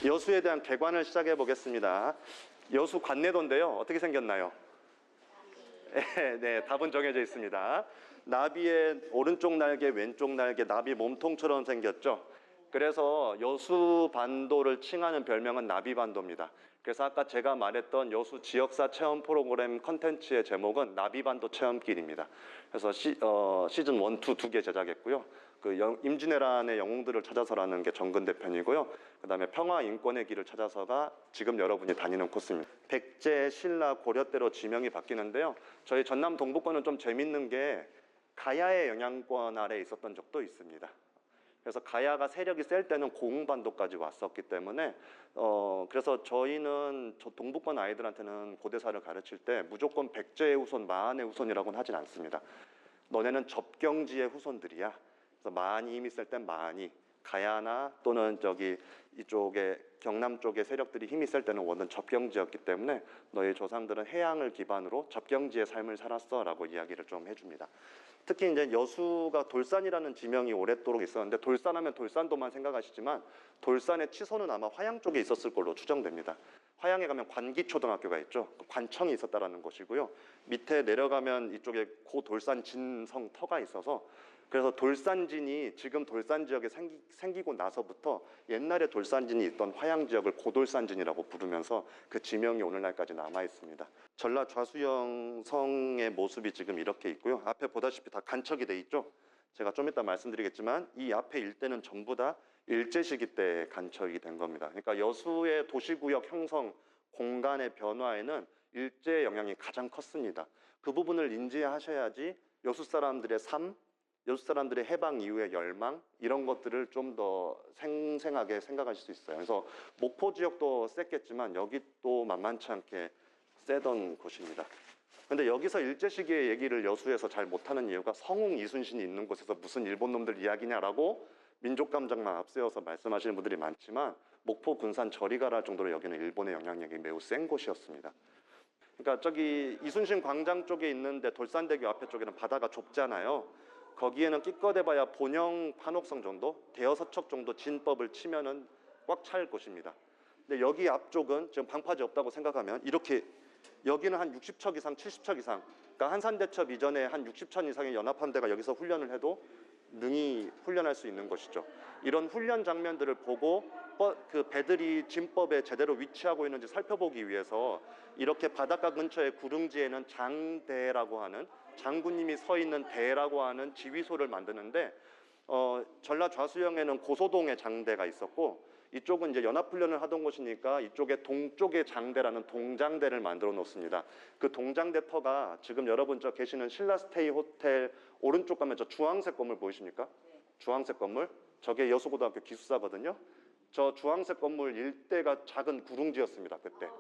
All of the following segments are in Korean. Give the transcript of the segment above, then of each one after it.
여수에 대한 개관을 시작해 보겠습니다. 여수 관내도인데요. 어떻게 생겼나요? 네, 답은 정해져 있습니다. 나비의 오른쪽 날개, 왼쪽 날개, 나비 몸통처럼 생겼죠. 그래서 여수 반도를 칭하는 별명은 나비반도입니다. 그래서 아까 제가 말했던 여수 지역사 체험 프로그램 컨텐츠의 제목은 나비반도 체험길입니다. 그래서 시즌 1, 2 두 개 제작했고요. 임진왜란의 영웅들을 찾아서라는 게 정근대 편이고요. 그 다음에 평화인권의 길을 찾아서가 지금 여러분이 다니는 코스입니다. 백제, 신라, 고려때로 지명이 바뀌는데요. 저희 전남 동북권은 좀 재밌는 게 가야의 영향권 아래 있었던 적도 있습니다. 그래서 가야가 세력이 셀 때는 고흥반도까지 왔었기 때문에 그래서 저희는 동북권 아이들한테는 고대사를 가르칠 때 무조건 백제의 후손, 마한의 후손이라고는 하진 않습니다. 너네는 접경지의 후손들이야. 그래서 마한이 힘이 셀 땐 마한이, 가야나 또는 이쪽에 경남 쪽의 세력들이 힘이 셀 때는 원은 접경지였기 때문에 너희 조상들은 해양을 기반으로 접경지의 삶을 살았어 라고 이야기를 좀 해줍니다. 특히 이제 여수가 돌산이라는 지명이 오랫도록 있었는데, 돌산하면 돌산도만 생각하시지만 돌산의 치소는 아마 화양 쪽에 있었을 걸로 추정됩니다. 화양에 가면 관기초등학교가 있죠. 관청이 있었다라는 것이고요. 밑에 내려가면 이쪽에 고돌산 진성 터가 있어서, 그래서 돌산진이 지금 돌산 지역에 생기고 나서부터 옛날에 돌산진이 있던 화양 지역을 고돌산진이라고 부르면서 그 지명이 오늘날까지 남아 있습니다. 전라 좌수영 성의 모습이 지금 이렇게 있고요. 앞에 보다시피 다 간척이 돼 있죠. 제가 좀 이따 말씀드리겠지만 이 앞에 일대는 전부 다 일제시기 때 간척이 된 겁니다. 그러니까 여수의 도시구역 형성, 공간의 변화에는 일제의 영향이 가장 컸습니다. 그 부분을 인지하셔야지 여수 사람들의 삶, 여수 사람들의 해방 이후의 열망, 이런 것들을 좀 더 생생하게 생각하실 수 있어요. 그래서 목포 지역도 셌겠지만 여기 또 만만치 않게 세던 곳입니다. 근데 여기서 일제시기의 얘기를 여수에서 잘 못하는 이유가 성웅 이순신이 있는 곳에서 무슨 일본 놈들 이야기냐라고 민족감정만 앞세워서 말씀하시는 분들이 많지만, 목포 군산 저리 가라 정도로 여기는 일본의 영향력이 매우 센 곳이었습니다. 그러니까 저기 이순신 광장 쪽에 있는데 돌산대교 앞에 쪽에는 바다가 좁잖아요. 거기에는 끼껏해봐야 본영 판옥성 정도, 대여섯 척 정도 진법을 치면은 꽉 찰 곳입니다. 근데 여기 앞쪽은 지금 방파제 없다고 생각하면 이렇게 여기는 한 60척 이상, 70척 이상, 그러니까 한산대첩 이전에 한 60천 이상의 연합함대가 여기서 훈련을 해도 능히 훈련할 수 있는 것이죠. 이런 훈련 장면들을 보고 그 배들이 진법에 제대로 위치하고 있는지 살펴보기 위해서 이렇게 바닷가 근처의 구릉지에는 장대라고 하는, 장군님이 서 있는 대라고 하는 지휘소를 만드는데, 전라 좌수영에는 고소동에 장대가 있었고, 이쪽은 이제 연합훈련을 하던 곳이니까 이쪽에 동쪽에 장대라는 동장대를 만들어 놓습니다. 그 동장대 터가 지금 여러분 저 계시는 신라스테이 호텔 오른쪽 가면 저 주황색 건물 보이십니까? 네. 주황색 건물, 저게 여수고등학교 기숙사거든요. 저 주황색 건물 일대가 작은 구릉지였습니다, 그때.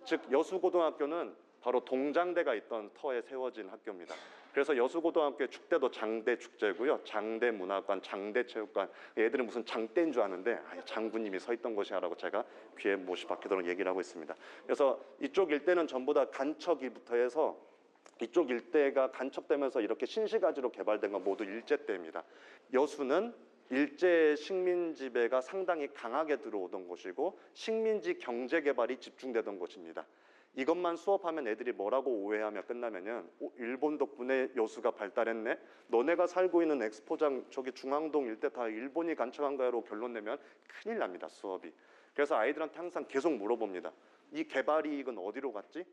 즉 여수고등학교는 바로 동장대가 있던 터에 세워진 학교입니다. 그래서 여수고등학교의 축대도 장대축제고요. 장대문화관, 장대체육관, 얘들은 무슨 장대인 줄 아는데 장군님이 서 있던 곳이라고 제가 귀에 못이 박히도록 얘기를 하고 있습니다. 그래서 이쪽 일대는 전부 다 간척이부터 해서 이쪽 일대가 간척되면서 이렇게 신시가지로 개발된 건 모두 일제 때입니다. 여수는 일제 식민 지배가 상당히 강하게 들어오던 곳이고 식민지 경제 개발이 집중되던 곳입니다. 이것만 수업하면 애들이 뭐라고 오해하며 끝나면은 일본 덕분에 여수가 발달했네? 너네가 살고 있는 엑스포장 저기 중앙동 일대 다 일본이 간척한 거야로 결론 내면 큰일 납니다, 수업이. 그래서 아이들한테 항상 계속 물어봅니다. 이 개발 이익은 어디로 갔지?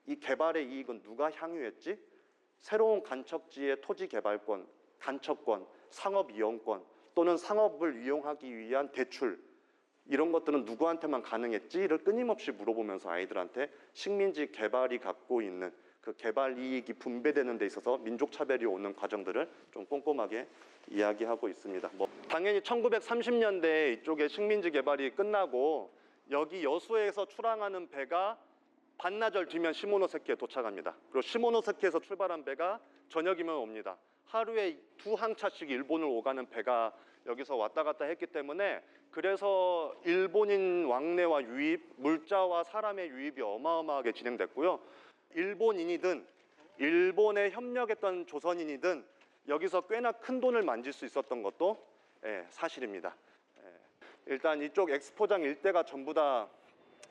이 개발의 이익은 누가 향유했지? 새로운 간척지의 토지 개발권, 간척권, 상업 이용권 또는 상업을 이용하기 위한 대출, 이런 것들은 누구한테만 가능했지를 끊임없이 물어보면서 아이들한테 식민지 개발이 갖고 있는 그 개발 이익이 분배되는 데 있어서 민족차별이 오는 과정들을 좀 꼼꼼하게 이야기하고 있습니다. 당연히 1930년대에 이쪽에 식민지 개발이 끝나고 여기 여수에서 출항하는 배가 반나절 뒤면 시모노세키에 도착합니다. 그리고 시모노세키에서 출발한 배가 저녁이면 옵니다. 하루에 2항차씩 일본을 오가는 배가 여기서 왔다 갔다 했기 때문에, 그래서 일본인 왕래와 유입, 물자와 사람의 유입이 어마어마하게 진행됐고요. 일본인이든 일본에 협력했던 조선인이든 여기서 꽤나 큰 돈을 만질 수 있었던 것도 사실입니다. 일단 이쪽 엑스포장 일대가 전부 다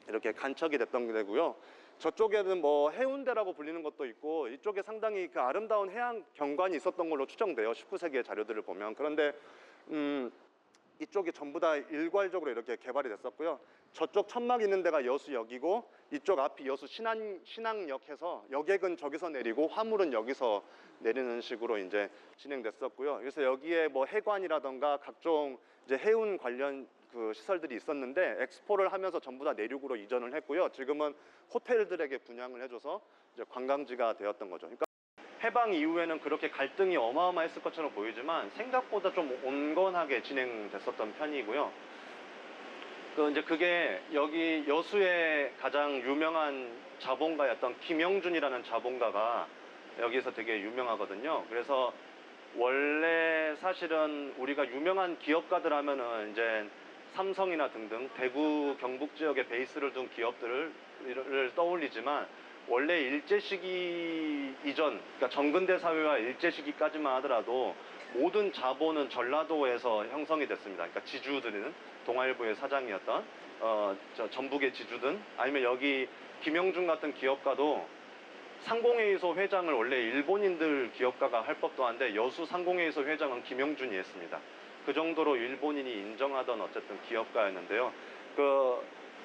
이렇게 간척이 됐던 데고요. 저쪽에는 뭐 해운대라고 불리는 것도 있고 이쪽에 상당히 그 아름다운 해안 경관이 있었던 걸로 추정돼요. 19세기의 자료들을 보면. 그런데 이쪽이 전부 다 일괄적으로 이렇게 개발이 됐었고요. 저쪽 천막 있는 데가 여수역이고 이쪽 앞이 여수 신항역 해서 여객은 저기서 내리고 화물은 여기서 내리는 식으로 이제 진행됐었고요. 그래서 여기에 뭐 해관이라던가 각종 이제 해운 관련 그 시설들이 있었는데 엑스포를 하면서 전부 다 내륙으로 이전을 했고요. 지금은 호텔들에게 분양을 해줘서 이제 관광지가 되었던 거죠. 그러니까 해방 이후에는 그렇게 갈등이 어마어마했을 것처럼 보이지만 생각보다 좀 온건하게 진행됐었던 편이고요. 이제 그게 여기 여수의 가장 유명한 자본가였던 김영준이라는 자본가가 여기서 되게 유명하거든요. 그래서 원래 사실은 우리가 유명한 기업가들 하면은 이제 삼성이나 등등 대구 경북 지역에 베이스를 둔 기업들을 떠올리지만 원래 일제시기 이전, 그러니까 정근대 사회와 일제시기까지만 하더라도 모든 자본은 전라도에서 형성이 됐습니다. 그러니까 지주들은 동아일보의 사장이었던 전북의 지주든 아니면 여기 김영준 같은 기업가도 상공회의소 회장을 원래 일본인들 기업가가 할 법도 한데 여수 상공회의소 회장은 김영준이 했습니다. 그 정도로 일본인이 인정하던 어쨌든 기업가였는데요.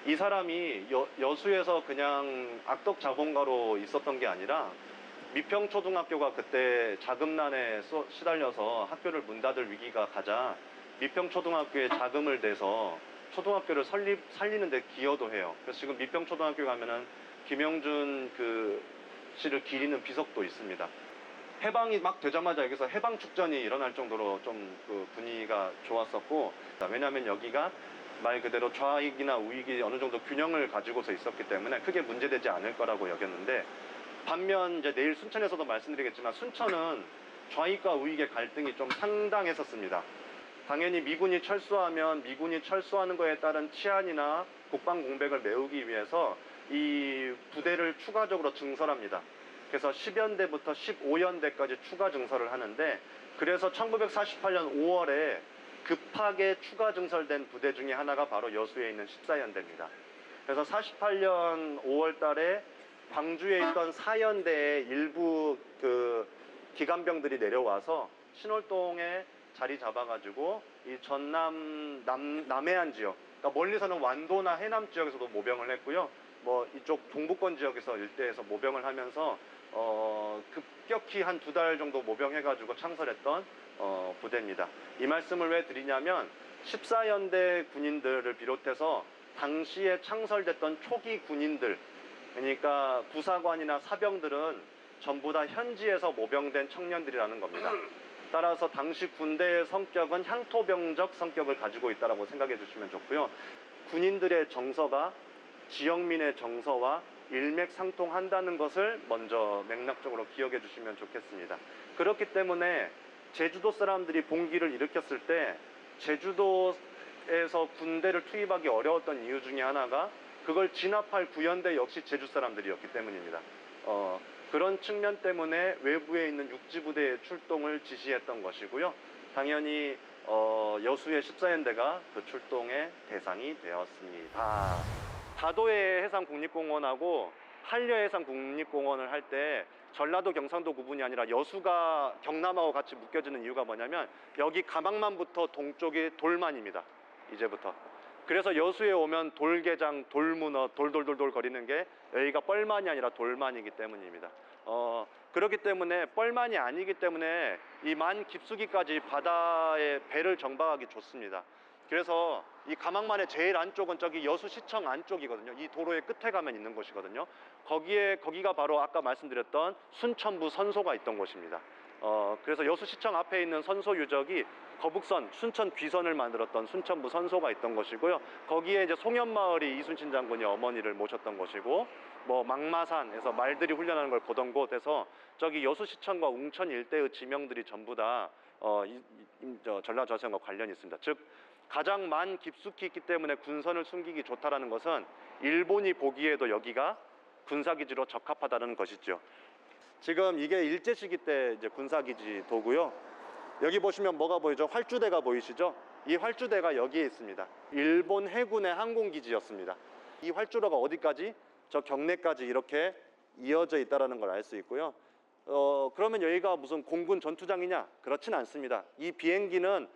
이 사람이 여수에서 그냥 악덕 자본가로 있었던 게 아니라 미평초등학교가 그때 자금난에 시달려서 학교를 문 닫을 위기가 가자 미평초등학교에 자금을 내서 초등학교를 살리는 데 기여도 해요. 그래서 지금 미평초등학교 가면은 김영준 씨를 기리는 비석도 있습니다. 해방이 막 되자마자 여기서 해방 축전이 일어날 정도로 좀 분위기가 좋았었고, 왜냐하면 여기가 말 그대로 좌익이나 우익이 어느 정도 균형을 가지고서 있었기 때문에 크게 문제되지 않을 거라고 여겼는데, 반면 이제 내일 순천에서도 말씀드리겠지만 순천은 좌익과 우익의 갈등이 좀 상당했었습니다. 당연히 미군이 철수하면 미군이 철수하는 거에 따른 치안이나 국방 공백을 메우기 위해서 이 부대를 추가적으로 증설합니다. 그래서 10연대부터 15연대까지 추가 증설을 하는데, 그래서 1948년 5월에 급하게 추가 증설된 부대 중에 하나가 바로 여수에 있는 14연대입니다. 그래서 48년 5월 달에 광주에 있던 4연대의 일부 기관병들이 내려와서 신월동에 자리 잡아가지고 이 전남 남해안 지역, 그러니까 멀리서는 완도나 해남 지역에서도 모병을 했고요. 뭐 이쪽 동부권 지역에서 일대에서 모병을 하면서 급격히 한 2달 정도 모병해가지고 창설했던 부대입니다. 이 말씀을 왜 드리냐면 14연대 군인들을 비롯해서 당시에 창설됐던 초기 군인들, 그러니까 부사관이나 사병들은 전부 다 현지에서 모병된 청년들이라는 겁니다. 따라서 당시 군대의 성격은 향토병적 성격을 가지고 있다고 생각해 주시면 좋고요. 군인들의 정서가 지역민의 정서와 일맥상통한다는 것을 먼저 맥락적으로 기억해 주시면 좋겠습니다. 그렇기 때문에 제주도 사람들이 봉기를 일으켰을 때 제주도에서 군대를 투입하기 어려웠던 이유 중에 하나가 그걸 진압할 구연대 역시 제주 사람들이었기 때문입니다. 그런 측면 때문에 외부에 있는 육지부대의 출동을 지시했던 것이고요. 당연히 여수의 14연대가 그 출동의 대상이 되었습니다. 다도해 해상국립공원하고 한려해상국립공원을 할 때 전라도 경상도 구분이 아니라 여수가 경남하고 같이 묶여지는 이유가 뭐냐면 여기 가망만부터 동쪽이 돌만입니다. 이제부터. 그래서 여수에 오면 돌게장, 돌문어, 돌돌돌돌 거리는 게 여기가 뻘만이 아니라 돌만이기 때문입니다. 그렇기 때문에 뻘만이 아니기 때문에 이 만 깊숙이까지 바다에 배를 정박하기 좋습니다. 그래서 이 가망만의 제일 안쪽은 저기 여수시청 안쪽이거든요. 이 도로의 끝에 가면 있는 곳이거든요. 거기가 바로 아까 말씀드렸던 순천부 선소가 있던 곳입니다. 그래서 여수시청 앞에 있는 선소 유적이 거북선, 순천 귀선을 만들었던 순천부 선소가 있던 것이고요. 거기에 이제 송현마을이 이순신 장군이 어머니를 모셨던 것이고, 뭐 망마산에서 말들이 훈련하는 걸 보던 곳에서 저기 여수시청과 웅천 일대의 지명들이 전부 다 전라도전선과 관련이 있습니다. 즉 가장 만 깊숙이 있기 때문에 군선을 숨기기 좋다라는 것은 일본이 보기에도 여기가 군사기지로 적합하다는 것이죠. 지금 이게 일제시기 때 이제 군사기지 도고요. 여기 보시면 뭐가 보이죠? 활주대가 보이시죠? 이 활주대가 여기에 있습니다. 일본 해군의 항공기지였습니다. 이 활주로가 어디까지? 저 경내까지 이렇게 이어져 있다는 걸 알 수 있고요. 그러면 여기가 무슨 공군 전투장이냐? 그렇진 않습니다. 이 비행기는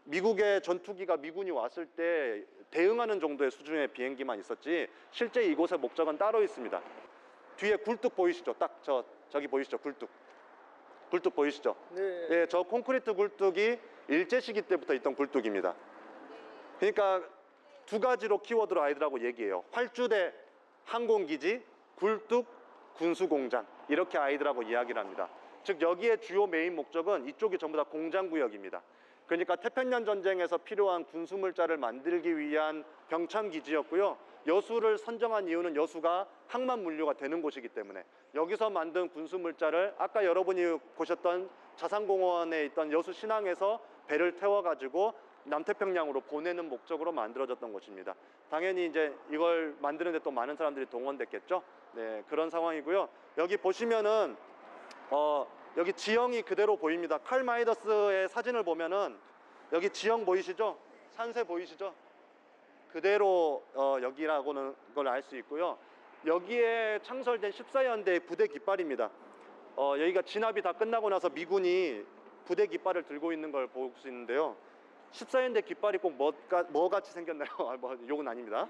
미국의 전투기가 미군이 왔을 때 대응하는 정도의 수준의 비행기만 있었지 실제 이곳의 목적은 따로 있습니다. 뒤에 굴뚝 보이시죠? 딱 저기 보이시죠? 굴뚝 보이시죠? 네. 네, 저 콘크리트 굴뚝이 일제시기 때부터 있던 굴뚝입니다. 그러니까 두 가지로 키워드로 아이들하고 얘기해요. 활주대, 항공기지, 굴뚝, 군수공장, 이렇게 아이들하고 이야기를 합니다. 즉 여기에 주요 메인 목적은 이쪽이 전부 다 공장구역입니다. 그러니까 태평양 전쟁에서 필요한 군수물자를 만들기 위한 병참기지였고요. 여수를 선정한 이유는 여수가 항만 물류가 되는 곳이기 때문에 여기서 만든 군수물자를 아까 여러분이 보셨던 자산공원에 있던 여수 신항에서 배를 태워가지고 남태평양으로 보내는 목적으로 만들어졌던 곳입니다. 당연히 이제 이걸 만드는데 또 많은 사람들이 동원됐겠죠. 네, 그런 상황이고요. 여기 보시면은 여기 지형이 그대로 보입니다. 칼 마이더스의 사진을 보면은 여기 지형 보이시죠? 산세 보이시죠? 그대로 여기라고는 걸 알 수 있고요. 여기에 창설된 14연대의 부대 깃발입니다. 여기가 진압이 다 끝나고 나서 미군이 부대 깃발을 들고 있는 걸 볼 수 있는데요. 14연대 깃발이 꼭 뭐 같이 생겼나요? 뭐 욕은 아닙니다.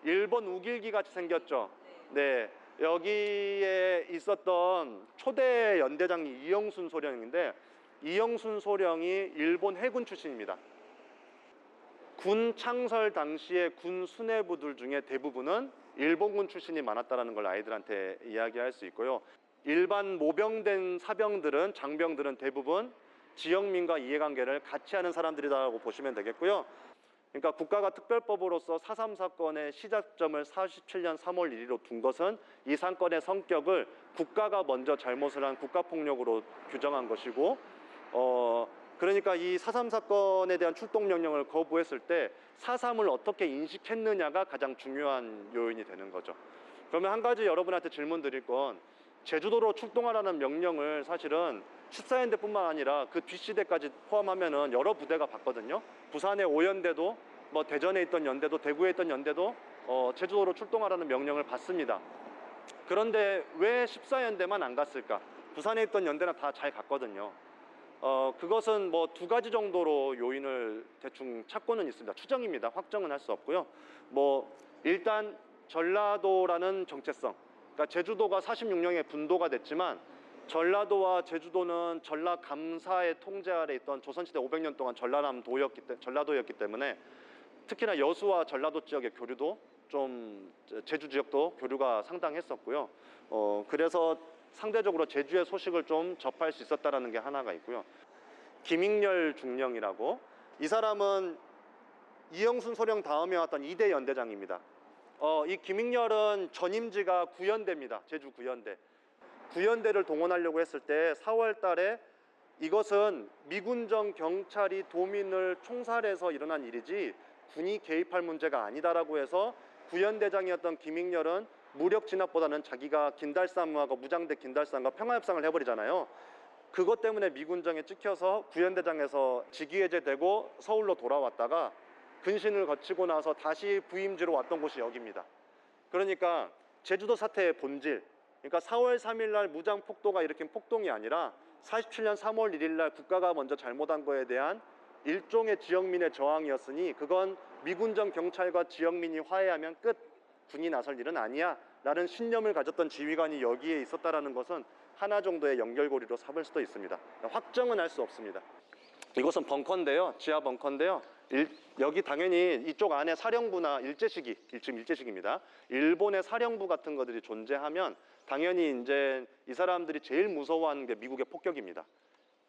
일본 우길기 같이 생겼죠. 네, 여기에 있었던 초대 연대장이 이영순 소령인데 이영순 소령이 일본 해군 출신입니다. 군 창설 당시의 군 수뇌부들 중에 대부분은 일본군 출신이 많았다는 걸 아이들한테 이야기할 수 있고요. 일반 모병된 사병들은 장병들은 대부분 지역민과 이해관계를 같이 하는 사람들이라고 보시면 되겠고요. 그러니까 국가가 특별법으로서 4.3 사건의 시작점을 47년 3월 1일로 둔 것은 이 사건의 성격을 국가가 먼저 잘못을 한 국가폭력으로 규정한 것이고 그러니까 이 4.3 사건에 대한 출동 명령을 거부했을 때 4.3을 어떻게 인식했느냐가 가장 중요한 요인이 되는 거죠. 그러면 한 가지 여러분한테 질문 드릴 건 제주도로 출동하라는 명령을 사실은 14연대뿐만 아니라 그 뒷시대까지 포함하면은 여러 부대가 받거든요. 부산의 5연대도 뭐 대전에 있던 연대도 대구에 있던 연대도 제주도로 출동하라는 명령을 받습니다. 그런데 왜 14연대만 안 갔을까? 부산에 있던 연대는 다 잘 갔거든요. 그것은 뭐 두 가지 정도로 요인을 대충 찾고는 있습니다. 추정입니다. 확정은 할 수 없고요. 뭐 일단 전라도라는 정체성, 그러니까 제주도가 46년에 분도가 됐지만 전라도와 제주도는 전라감사의 통제 아래 있던 조선시대 500년 동안 전라도였기 때문에 특히나 여수와 전라도 지역의 교류도 좀 제주 지역도 교류가 상당했었고요. 그래서 상대적으로 제주의 소식을 좀 접할 수 있었다는 게 하나가 있고요. 김익렬 중령이라고, 이 사람은 이영순 소령 다음에 왔던 2대 연대장입니다. 이 김익렬은 전임지가 구연대입니다. 제주 구연대. 구연대를 동원하려고 했을 때 4월 달에 이것은 미군정 경찰이 도민을 총살해서 일어난 일이지 군이 개입할 문제가 아니다라고 해서 구연대장이었던 김익렬은 무력 진압보다는 자기가 긴달싸움하고 무장대 긴달싸움과 평화협상을 해버리잖아요. 그것 때문에 미군정에 찍혀서 구연대장에서 직위해제되고 서울로 돌아왔다가 근신을 거치고 나서 다시 부임지로 왔던 곳이 여기입니다. 그러니까 제주도 사태의 본질, 그러니까 4월 3일 날 무장 폭도가 일으킨 폭동이 아니라 47년 3월 1일 날 국가가 먼저 잘못한 거에 대한 일종의 지역민의 저항이었으니 그건 미군정 경찰과 지역민이 화해하면 끝, 군이 나설 일은 아니야 라는 신념을 가졌던 지휘관이 여기에 있었다는 것은 하나 정도의 연결고리로 삼을 수도 있습니다. 확정은 할 수 없습니다. 이곳은 벙커인데요, 지하 벙커인데요. 여기 당연히 이쪽 안에 사령부나 지금 일제시기입니다. 일본의 사령부 같은 것들이 존재하면 당연히 이제 이 사람들이 제일 무서워하는 게 미국의 폭격입니다.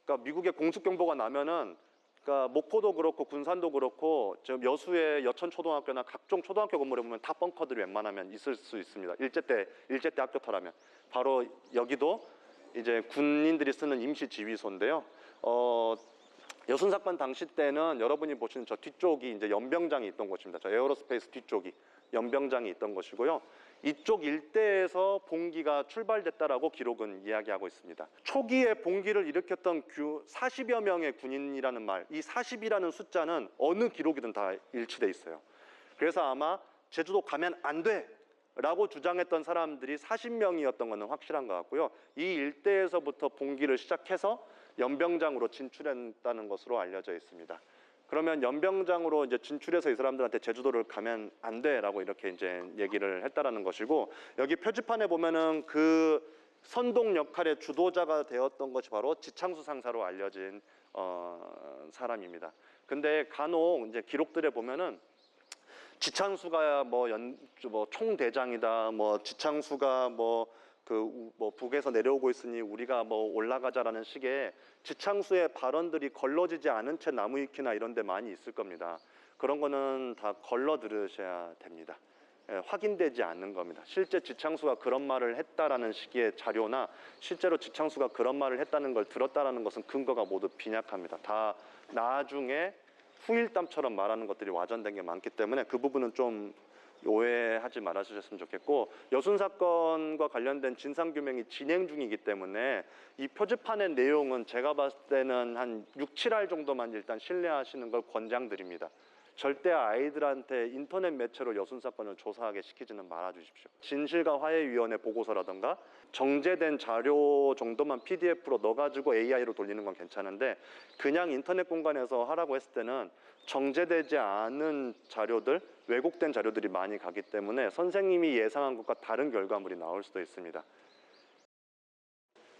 그러니까 미국의 공습경보가 나면은 그러니까 목포도 그렇고 군산도 그렇고 지금 여수의 여천초등학교나 각종 초등학교 건물에 보면 다 벙커들이 웬만하면 있을 수 있습니다. 일제 때 학교터라면 바로 여기도 이제 군인들이 쓰는 임시 지휘소인데요. 여순 사건 당시 때는 여러분이 보시는 저 뒤쪽이 이제 연병장이 있던 곳입니다. 저 에어로스페이스 뒤쪽이 연병장이 있던 것이고요. 이쪽 일대에서 봉기가 출발됐다라고 기록은 이야기하고 있습니다. 초기에 봉기를 일으켰던 40여 명의 군인이라는 말, 이 40이라는 숫자는 어느 기록이든 다 일치돼 있어요. 그래서 아마 제주도 가면 안 돼! 라고 주장했던 사람들이 40명이었던 것은 확실한 것 같고요. 이 일대에서부터 봉기를 시작해서 연병장으로 진출했다는 것으로 알려져 있습니다. 그러면 연병장으로 이제 진출해서 이 사람들한테 제주도를 가면 안 돼라고 이렇게 이제 얘기를 했다라는 것이고, 여기 표지판에 보면은 그 선동 역할의 주도자가 되었던 것이 바로 지창수 상사로 알려진 사람입니다. 근데 간혹 이제 기록들에 보면은 지창수가 뭐 총대장이다, 뭐 지창수가 뭐 북에서 내려오고 있으니 우리가 뭐 올라가자라는 식의 지창수의 발언들이 걸러지지 않은 채 나무위키나 이런 데 많이 있을 겁니다. 그런 거는 다 걸러 들으셔야 됩니다. 확인되지 않는 겁니다. 실제 지창수가 그런 말을 했다라는 식의 자료나 실제로 지창수가 그런 말을 했다는 걸 들었다라는 것은 근거가 모두 빈약합니다. 다 나중에 후일담처럼 말하는 것들이 와전된 게 많기 때문에 그 부분은 좀 오해하지 말아주셨으면 좋겠고, 여순 사건과 관련된 진상규명이 진행 중이기 때문에 이 표지판의 내용은 제가 봤을 때는 한 6, 7알 정도만 일단 신뢰하시는 걸 권장드립니다. 절대 아이들한테 인터넷 매체로 여순 사건을 조사하게 시키지는 말아주십시오. 진실과 화해위원회 보고서라든가 정제된 자료 정도만 PDF로 넣어가지고 AI로 돌리는 건 괜찮은데, 그냥 인터넷 공간에서 하라고 했을 때는 정제되지 않은 자료들, 왜곡된 자료들이 많이 가기 때문에 선생님이 예상한 것과 다른 결과물이 나올 수도 있습니다.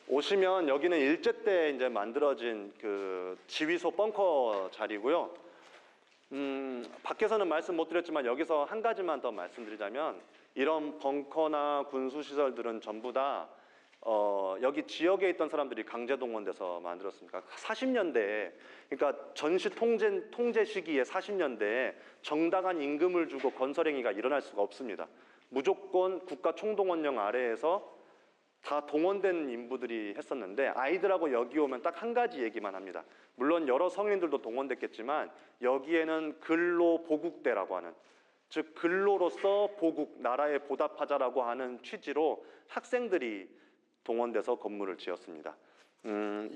오시면 여기는 일제 때 이제 만들어진 그 지휘소 벙커 자리고요. 밖에서는 말씀 못 드렸지만 여기서 한 가지만 더 말씀드리자면, 이런 벙커나 군수시설들은 전부 다 여기 지역에 있던 사람들이 강제 동원돼서 만들었습니다. 40년대에, 그러니까 전시 통제 시기에 40년대에 정당한 임금을 주고 건설행위가 일어날 수가 없습니다. 무조건 국가 총동원령 아래에서 다 동원된 인부들이 했었는데, 아이들하고 여기 오면 딱 한 가지 얘기만 합니다. 물론 여러 성인들도 동원됐겠지만 여기에는 근로보국대라고 하는, 즉 근로로서 보국, 나라에 보답하자라고 하는 취지로 학생들이 동원돼서 건물을 지었습니다.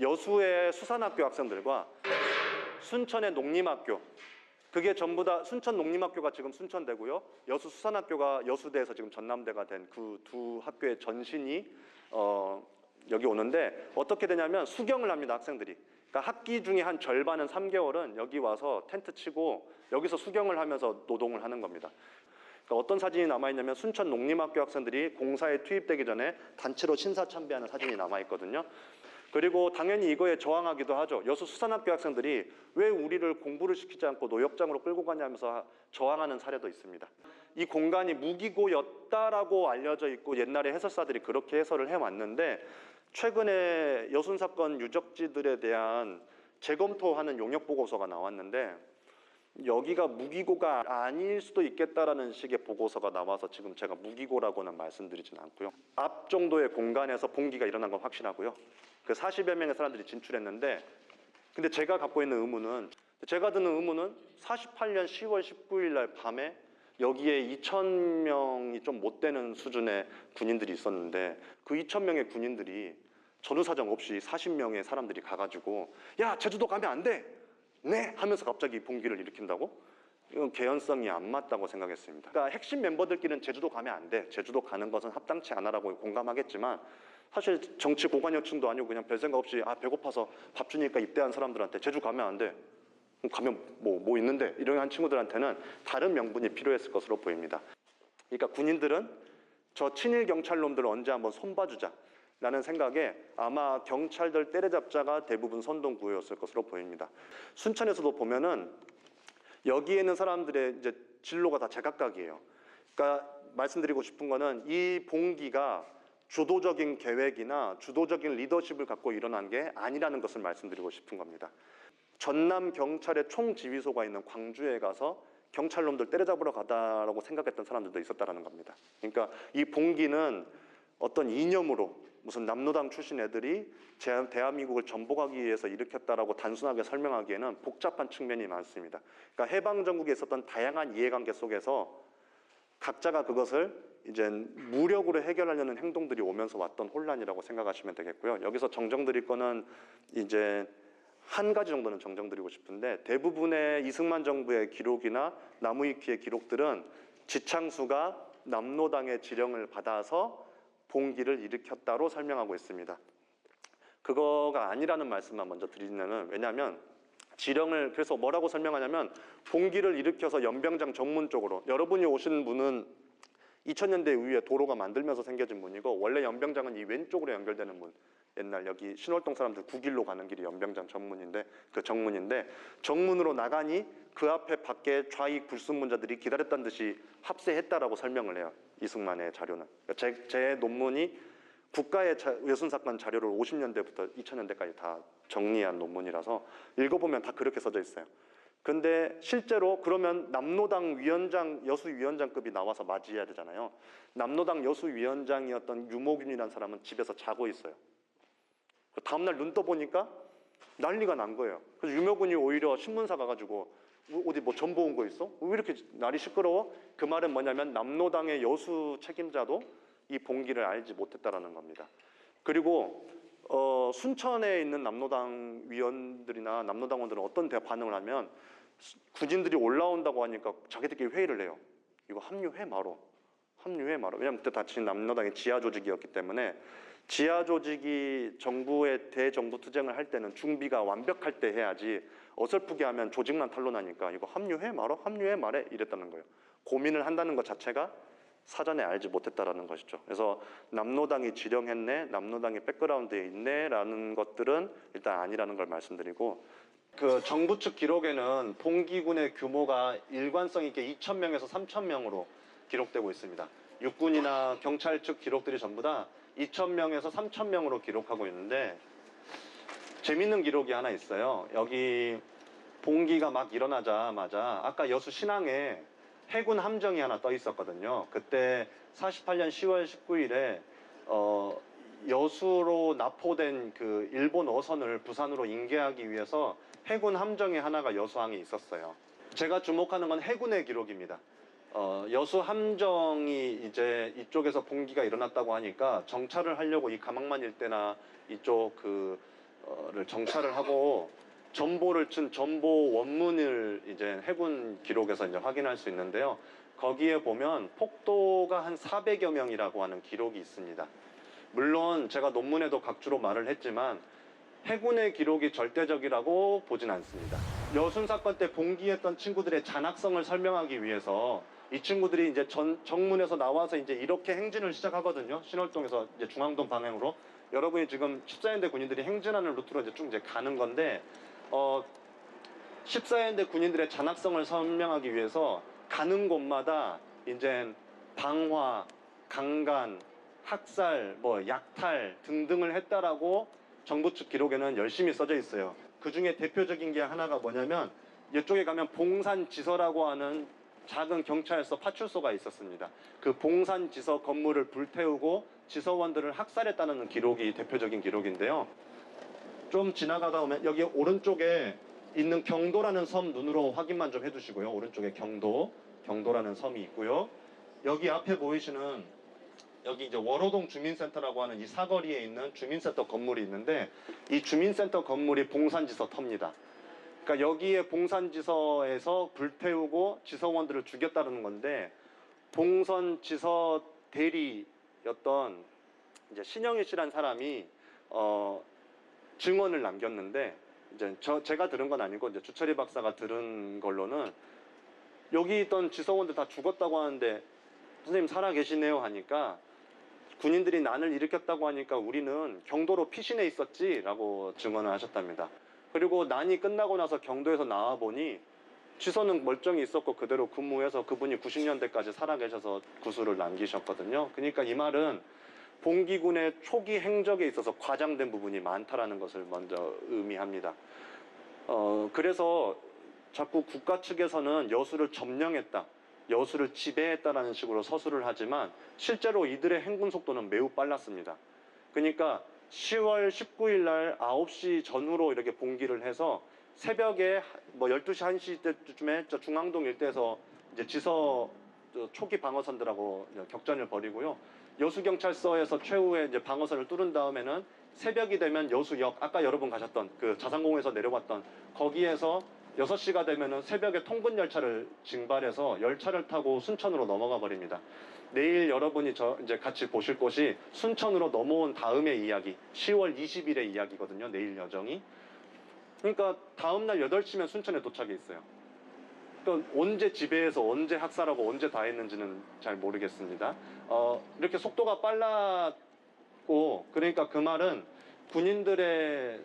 여수의 수산학교 학생들과 순천의 농림학교, 그게 전부 다 순천 농림학교가 지금 순천대고요, 여수 수산학교가 여수대에서 지금 전남대가 된 그 두 학교의 전신이 여기 오는데, 어떻게 되냐면 수경을 합니다, 학생들이. 그러니까 학기 중에 한 절반은 3개월은 여기 와서 텐트 치고 여기서 수경을 하면서 노동을 하는 겁니다. 그러니까 어떤 사진이 남아있냐면 순천 농림학교 학생들이 공사에 투입되기 전에 단체로 신사참배하는 사진이 남아있거든요. 그리고 당연히 이거에 저항하기도 하죠. 여수 수산학교 학생들이 왜 우리를 공부를 시키지 않고 노역장으로 끌고 가냐면서 저항하는 사례도 있습니다. 이 공간이 무기고였다라고 알려져 있고 옛날에 해설사들이 그렇게 해설을 해왔는데, 최근에 여순 사건 유적지들에 대한 재검토하는 용역 보고서가 나왔는데, 여기가 무기고가 아닐 수도 있겠다라는 식의 보고서가 나와서 지금 제가 무기고라고는 말씀드리진 않고요. 앞 정도의 공간에서 봉기가 일어난 건 확실하고요. 그 40여 명의 사람들이 진출했는데, 근데 제가 갖고 있는 의문은, 제가 드는 의문은 48년 10월 19일 날 밤에 여기에 2,000명이 좀 못 되는 수준의 군인들이 있었는데, 그 2,000명의 군인들이 전후사정 없이 40명의 사람들이 가가지고 야, 제주도 가면 안 돼! 네! 하면서 갑자기 봉기를 일으킨다고? 이건 개연성이 안 맞다고 생각했습니다. 그러니까 핵심 멤버들끼리는 제주도 가면 안 돼, 제주도 가는 것은 합당치 않아라고 공감하겠지만, 사실 정치 고관여층도 아니고 그냥 별 생각 없이 배고파서 밥 주니까 입대한 사람들한테 제주 가면 안 돼, 가면 뭐 있는데, 이런 한 친구들한테는 다른 명분이 필요했을 것으로 보입니다. 그러니까 군인들은 저 친일 경찰놈들 언제 한번 손봐주자 라는 생각에 아마 경찰들 때려잡자가 대부분 선동구호였을 것으로 보입니다. 순천에서도 보면은 여기에 있는 사람들의 이제 진로가 다 제각각이에요. 그러니까 말씀드리고 싶은 거는 이 봉기가 주도적인 계획이나 주도적인 리더십을 갖고 일어난 게 아니라는 것을 말씀드리고 싶은 겁니다. 전남 경찰의 총지휘소가 있는 광주에 가서 경찰놈들 때려잡으러 가다라고 생각했던 사람들도 있었다라는 겁니다. 그러니까 이 봉기는 어떤 이념으로 무슨 남노당 출신 애들이 대한민국을 전복하기 위해서 일으켰다라고 단순하게 설명하기에는 복잡한 측면이 많습니다. 그러니까 해방 전국에 있었던 다양한 이해관계 속에서 각자가 그것을 이제 무력으로 해결하려는 행동들이 오면서 왔던 혼란이라고 생각하시면 되겠고요. 여기서 정정드릴 거는 이제 한 가지 정도는 정정드리고 싶은데, 대부분의 이승만 정부의 기록이나 나무위키의 기록들은 지창수가 남로당의 지령을 받아서 봉기를 일으켰다로 설명하고 있습니다. 그거가 아니라는 말씀만 먼저 드리면은, 왜냐하면 지령을 그래서 뭐라고 설명하냐면 봉기를 일으켜서 연병장 정문 쪽으로, 여러분이 오신 분은 2000년대 이후에 도로가 만들면서 생겨진 문이고, 원래 연병장은 이 왼쪽으로 연결되는 문, 옛날 여기 신월동 사람들 9길로 가는 길이 연병장 정문인데, 그 정문인데, 정문으로 나가니 그 앞에 밖에 좌익 불순문자들이 기다렸다는 듯이 합세했다라고 설명을 해요, 이승만의 자료는. 그러니까 제 논문이 국가의 외순사건 자료를 50년대부터 2000년대까지 다 정리한 논문이라서 읽어보면 다 그렇게 써져 있어요. 근데 실제로 그러면 남로당 위원장, 여수위원장급이 나와서 맞이해야 되잖아요. 남로당 여수위원장이었던 유목윤이라는 사람은 집에서 자고 있어요. 다음날 눈 떠보니까 난리가 난 거예요. 그래서 유목윤이 오히려 신문사 가가지고 어디 뭐 전보 온 거 있어? 왜 이렇게 날이 시끄러워? 그 말은 뭐냐면 남로당의 여수 책임자도 이 봉기를 알지 못했다라는 겁니다. 그리고 순천에 있는 남로당 위원들이나 남로당원들은 어떤 반응을 하면, 군인들이 올라온다고 하니까 자기들끼리 회의를 해요. 이거 합류해 마로. 왜냐면 그때 다 남로당의 지하 조직이었기 때문에, 지하 조직이 정부의 대정부 투쟁을 할 때는 준비가 완벽할 때 해야지, 어설프게 하면 조직만 탄로나니까 이거 합류해 말해 이랬다는 거예요. 고민을 한다는 것 자체가 사전에 알지 못했다라는 것이죠. 그래서 남로당이 지령했네, 남로당이 백그라운드에 있네라는 것들은 일단 아니라는 걸 말씀드리고, 그 정부 측 기록에는 봉기군의 규모가 일관성 있게 2,000명에서 3,000명으로 기록되고 있습니다. 육군이나 경찰 측 기록들이 전부 다 2,000명에서 3,000명으로 기록하고 있는데, 재밌는 기록이 하나 있어요. 여기 봉기가 막 일어나자마자 아까 여수 신항에 해군 함정이 하나 떠 있었거든요. 그때 48년 10월 19일에 여수로 납포된 그 일본 어선을 부산으로 인계하기 위해서 해군 함정이 하나가 여수항에 있었어요. 제가 주목하는 건 해군의 기록입니다. 여수 함정이 이제 이쪽에서 봉기가 일어났다고 하니까 정찰을 하려고 이 가망만 일대나 이쪽 를 정찰을 하고 전보를 친 전보 원문을 이제 해군 기록에서 이제 확인할 수 있는데요. 거기에 보면 폭도가 한 400여 명이라고 하는 기록이 있습니다. 물론 제가 논문에도 각주로 말을 했지만 해군의 기록이 절대적이라고 보진 않습니다. 여순 사건 때 봉기했던 친구들의 잔악성을 설명하기 위해서 이 친구들이 이제 정문에서 나와서 이제 이렇게 행진을 시작하거든요. 신월동에서 이제 중앙동 방향으로. 여러분이 지금 14연대 군인들이 행진하는 루트로 이제 쭉 이제 가는 건데, 14연대 군인들의 잔악성을 설명하기 위해서 가는 곳마다 이제 방화, 강간, 학살, 뭐 약탈 등등을 했다라고 정부 측 기록에는 열심히 써져 있어요. 그 중에 대표적인 게 하나가 뭐냐면, 이쪽에 가면 봉산지서라고 하는 작은 경찰서 파출소가 있었습니다. 그 봉산지서 건물을 불태우고 지서원들을 학살했다는 기록이 대표적인 기록인데요. 좀 지나가다 보면 여기 오른쪽에 있는 경도라는 섬 눈으로 확인만 좀 해두시고요. 오른쪽에 경도라는 섬이 있고요. 여기 앞에 보이시는 여기 이제 월호동 주민센터라고 하는 이 사거리에 있는 주민센터 건물이 있는데, 이 주민센터 건물이 봉산지서 터입니다. 그러니까 여기에 봉산지서에서 불태우고 지서원들을 죽였다는 건데, 봉선지서 대리였던 이제 신영일 씨라는 사람이 증언을 남겼는데, 이제 제가 들은 건 아니고 이제 주철이 박사가 들은 걸로는, 여기 있던 지서원들 다 죽었다고 하는데 선생님 살아 계시네요 하니까, 군인들이 난을 일으켰다고 하니까 우리는 경도로 피신해 있었지라고 증언을 하셨답니다. 그리고 난이 끝나고 나서 경도에서 나와 보니 지서는 멀쩡히 있었고 그대로 근무해서 그분이 90년대까지 살아 계셔서 구술을 남기셨거든요. 그러니까 이 말은 봉기군의 초기 행적에 있어서 과장된 부분이 많다라는 것을 먼저 의미합니다. 그래서 자꾸 국가 측에서는 여수를 점령했다, 여수를 지배했다라는 식으로 서술을 하지만 실제로 이들의 행군 속도는 매우 빨랐습니다. 그러니까 10월 19일 날 9시 전후로 이렇게 봉기를 해서 새벽에 뭐 12시 1시 때쯤에 저 중앙동 일대에서 이제 지서 초기 방어선들하고 격전을 벌이고요. 여수경찰서에서 최후의 이제 방어선을 뚫은 다음에는 새벽이 되면 여수역, 아까 여러분 가셨던 그 자산공에서 내려왔던 거기에서 6시가 되면은 새벽에 통근 열차를 징발해서 열차를 타고 순천으로 넘어가 버립니다. 내일 여러분이 이제 같이 보실 곳이 순천으로 넘어온 다음의 이야기, 10월 20일의 이야기거든요. 내일 여정이. 그러니까 다음날 8시면 순천에 도착해 있어요. 그러니까 언제 지배해서 언제 학살하고 언제 다 했는지는 잘 모르겠습니다. 이렇게 속도가 빨랐고, 그러니까 그 말은 군인들의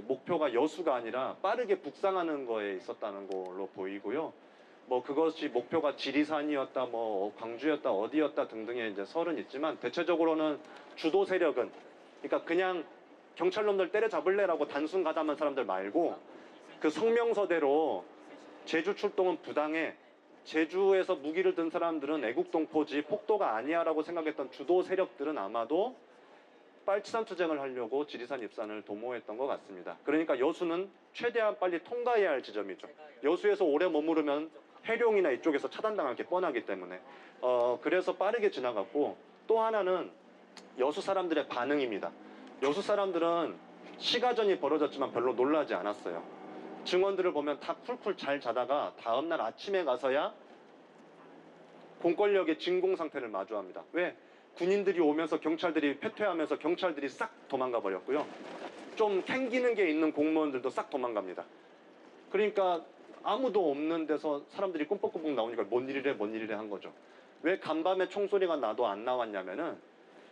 목표가 여수가 아니라 빠르게 북상하는 거에 있었다는 걸로 보이고요. 뭐 그것이 목표가 지리산이었다, 뭐 광주였다, 어디였다 등등의 이제 설은 있지만 대체적으로는 주도 세력은, 그러니까 그냥 경찰놈들 때려잡을래라고 단순 가담한 사람들 말고 그 성명서대로 제주 출동은 부당해, 제주에서 무기를 든 사람들은 애국동포지 폭도가 아니야라고 생각했던 주도 세력들은 아마도 빨치산 투쟁을 하려고 지리산 입산을 도모했던 것 같습니다. 그러니까 여수는 최대한 빨리 통과해야 할 지점이죠. 여수에서 오래 머무르면 해룡이나 이쪽에서 차단당할 게 뻔하기 때문에 그래서 빠르게 지나갔고, 또 하나는 여수 사람들의 반응입니다. 여수 사람들은 시가전이 벌어졌지만 별로 놀라지 않았어요. 증언들을 보면 다 쿨쿨 잘 자다가 다음날 아침에 가서야 공권력의 진공 상태를 마주합니다. 왜? 군인들이 오면서 경찰들이 패퇴하면서 경찰들이 싹 도망가 버렸고요. 좀 캥기는 게 있는 공무원들도 싹 도망갑니다. 그러니까 아무도 없는 데서 사람들이 꿈뻑꿈뻑 나오니까 뭔 일이래 한 거죠. 왜 간밤에 총소리가 나도 안 나왔냐면은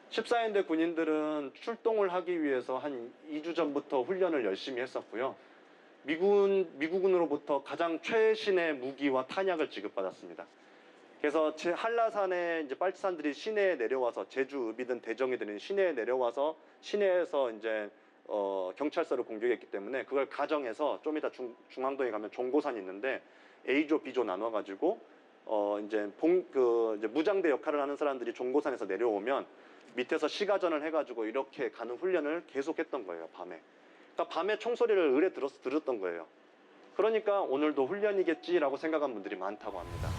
14연대 군인들은 출동을 하기 위해서 한 2주 전부터 훈련을 열심히 했었고요. 미국군으로부터 가장 최신의 무기와 탄약을 지급받았습니다. 그래서 한라산에 이제 빨치산들이 시내에 내려와서 제주 읍이든 대정이든 시내에 내려와서 시내에서 이제 경찰서를 공격했기 때문에 그걸 가정해서 좀 이따 중앙동에 가면 종고산이 있는데 A조, B조 나눠가지고 이제 이제 무장대 역할을 하는 사람들이 종고산에서 내려오면 밑에서 시가전을 해가지고 이렇게 가는 훈련을 계속했던 거예요, 밤에. 그러니까 밤에 총소리를 의뢰 들었던 거예요. 그러니까 오늘도 훈련이겠지라고 생각한 분들이 많다고 합니다.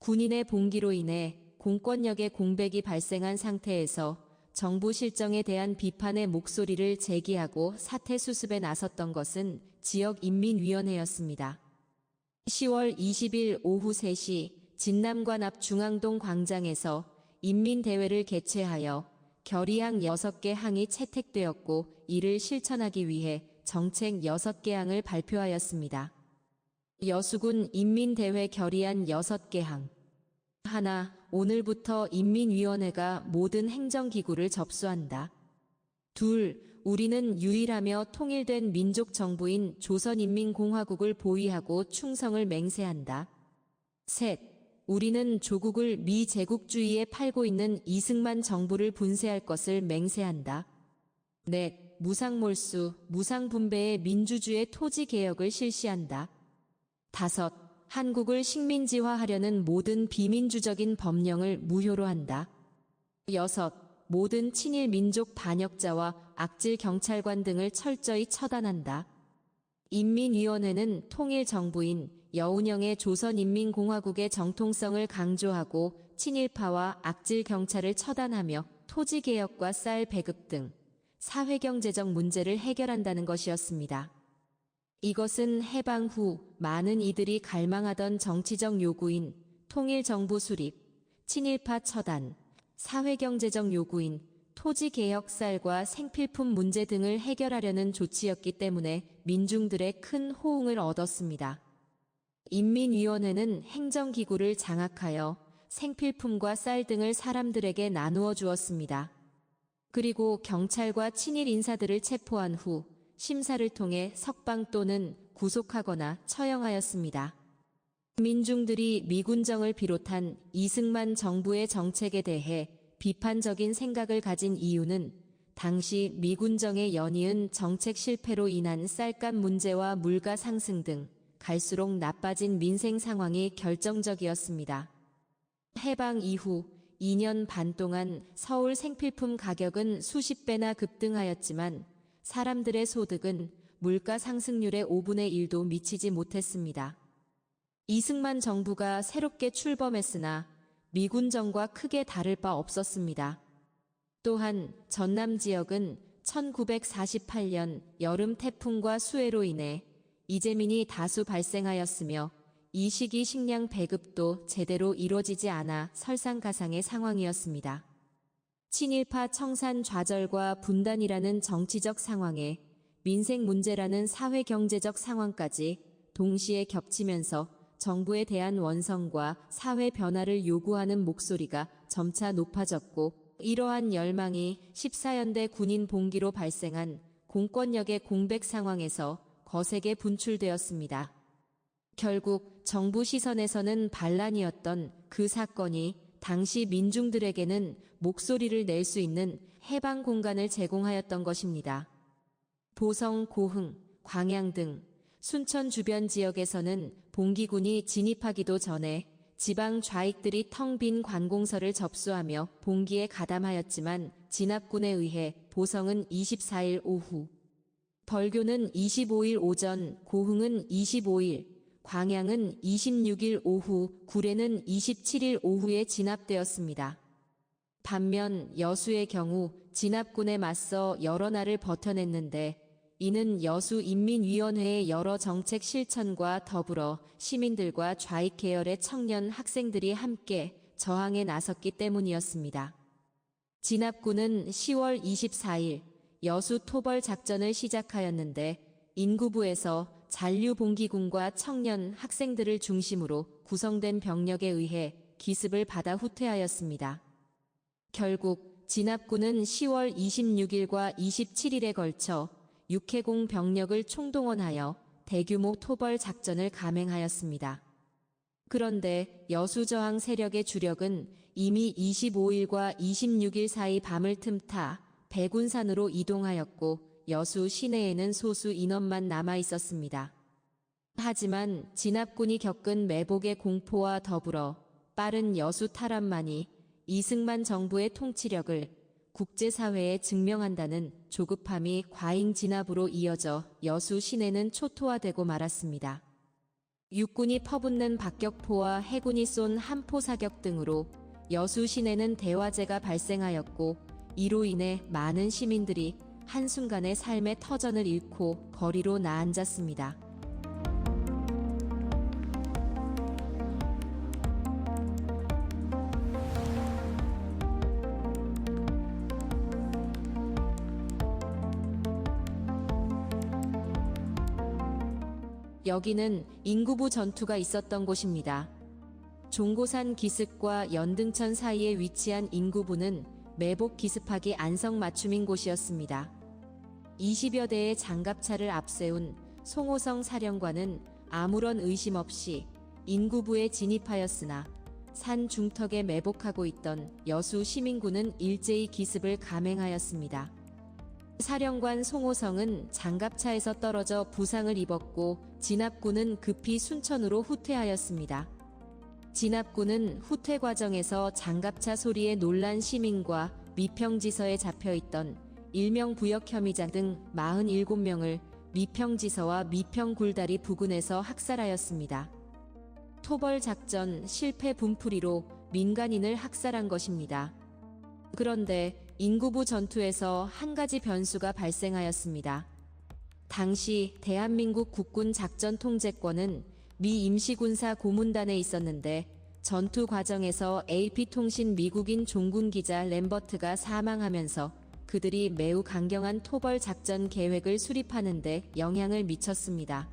군인의 봉기로 인해 공권력의 공백이 발생한 상태에서 정부 실정에 대한 비판의 목소리를 제기하고 사태 수습에 나섰던 것은 지역인민위원회였습니다. 10월 20일 오후 3시 진남관 앞 중앙동 광장에서 인민대회를 개최하여 결의안 6개 항이 채택되었고, 이를 실천하기 위해 정책 6개 항을 발표하였습니다. 여수군 인민대회 결의안 6개 항. 하나, 오늘부터 인민위원회가 모든 행정기구를 접수한다. 둘, 우리는 유일하며 통일된 민족정부인 조선인민공화국을 보위하고 충성을 맹세한다. 셋, 우리는 조국을 미제국주의에 팔고 있는 이승만 정부를 분쇄할 것을 맹세한다. 넷, 무상몰수, 무상분배의 민주주의 토지개혁을 실시한다. 다섯, 한국을 식민지화하려는 모든 비민주적인 법령을 무효로 한다. 여섯, 모든 친일 민족 반역자와 악질 경찰관 등을 철저히 처단한다. 인민위원회는 통일정부인 여운형의 조선인민공화국의 정통성을 강조하고 친일파와 악질 경찰을 처단하며 토지개혁과 쌀 배급 등 사회경제적 문제를 해결한다는 것이었습니다. 이것은 해방 후 많은 이들이 갈망하던 정치적 요구인 통일정부 수립, 친일파 처단, 사회경제적 요구인 토지개혁 쌀과 생필품 문제 등을 해결하려는 조치였기 때문에 민중들의 큰 호응을 얻었습니다. 인민위원회는 행정기구를 장악하여 생필품과 쌀 등을 사람들에게 나누어 주었습니다. 그리고 경찰과 친일 인사들을 체포한 후 심사를 통해 석방 또는 구속하거나 처형하였습니다. 민중들이 미군정을 비롯한 이승만 정부의 정책에 대해 비판적인 생각을 가진 이유는 당시 미군정의 연이은 정책 실패로 인한 쌀값 문제와 물가 상승 등 갈수록 나빠진 민생 상황이 결정적이었습니다. 해방 이후 2년 반 동안 서울 생필품 가격은 수십 배나 급등하였지만 사람들의 소득은 물가 상승률의 5분의 1도 미치지 못했습니다. 이승만 정부가 새롭게 출범했으나 미군정과 크게 다를 바 없었습니다. 또한 전남 지역은 1948년 여름 태풍과 수해로 인해 이재민이 다수 발생하였으며 이 시기 식량 배급도 제대로 이루어지지 않아 설상가상의 상황이었습니다. 친일파 청산 좌절과 분단이라는 정치적 상황에 민생 문제라는 사회경제적 상황까지 동시에 겹치면서 정부에 대한 원성과 사회 변화를 요구하는 목소리가 점차 높아졌고, 이러한 열망이 14연대 군인 봉기로 발생한 공권력의 공백 상황에서 거세게 분출되었습니다. 결국 정부 시선에서는 반란이었던 그 사건이 당시 민중들에게는 목소리를 낼 수 있는 해방 공간을 제공하였던 것입니다. 보성, 고흥, 광양 등 순천 주변 지역에서는 봉기군이 진입하기도 전에 지방 좌익들이 텅 빈 관공서를 접수하며 봉기에 가담하였지만 진압군에 의해 보성은 24일 오후, 벌교는 25일 오전, 고흥은 25일, 광양은 26일 오후, 구례는 27일 오후에 진압되었습니다. 반면 여수의 경우 진압군에 맞서 여러 날을 버텨냈는데, 이는 여수인민위원회의 여러 정책 실천과 더불어 시민들과 좌익 계열의 청년 학생들이 함께 저항에 나섰기 때문이었습니다. 진압군은 10월 24일 여수 토벌 작전을 시작하였는데, 인구부에서 잔류봉기군과 청년 학생들을 중심으로 구성된 병력에 의해 기습을 받아 후퇴하였습니다. 결국 진압군은 10월 26일과 27일에 걸쳐 육해공 병력을 총동원하여 대규모 토벌 작전을 감행하였습니다. 그런데 여수 저항 세력의 주력은 이미 25일과 26일 사이 밤을 틈타 백운산으로 이동하였고, 여수 시내에는 소수 인원만 남아 있었습니다. 하지만 진압군이 겪은 매복의 공포와 더불어 빠른 여수 탈환만이 이승만 정부의 통치력을 국제사회에 증명한다는 조급함이 과잉 진압으로 이어져 여수 시내는 초토화되고 말았습니다. 육군이 퍼붓는 박격포와 해군이 쏜 함포 사격 등으로 여수 시내는 대화재가 발생하였고, 이로 인해 많은 시민들이 한순간에 삶의 터전을 잃고 거리로 나앉았습니다. 여기는 인구부 전투가 있었던 곳입니다. 종고산 기슭과 연등천 사이에 위치한 인구부는 매복 기습하기 안성맞춤인 곳이었습니다. 20여 대의 장갑차를 앞세운 송호성 사령관은 아무런 의심 없이 인구부에 진입하였으나 산 중턱에 매복하고 있던 여수 시민군은 일제히 기습을 감행하였습니다. 사령관 송호성은 장갑차에서 떨어져 부상을 입었고, 진압군은 급히 순천으로 후퇴하였습니다. 진압군은 후퇴 과정에서 장갑차 소리에 놀란 시민과 미평지서에 잡혀있던 일명 부역 혐의자 등 47명을 미평지서와 미평굴다리 부근에서 학살하였습니다. 토벌 작전 실패 분풀이로 민간인을 학살한 것입니다. 그런데 인구부 전투에서 한 가지 변수가 발생하였습니다. 당시 대한민국 국군 작전 통제권은 미 임시군사 고문단에 있었는데, 전투 과정에서 AP통신 미국인 종군 기자 램버트가 사망하면서 그들이 매우 강경한 토벌 작전 계획을 수립하는 데 영향을 미쳤습니다.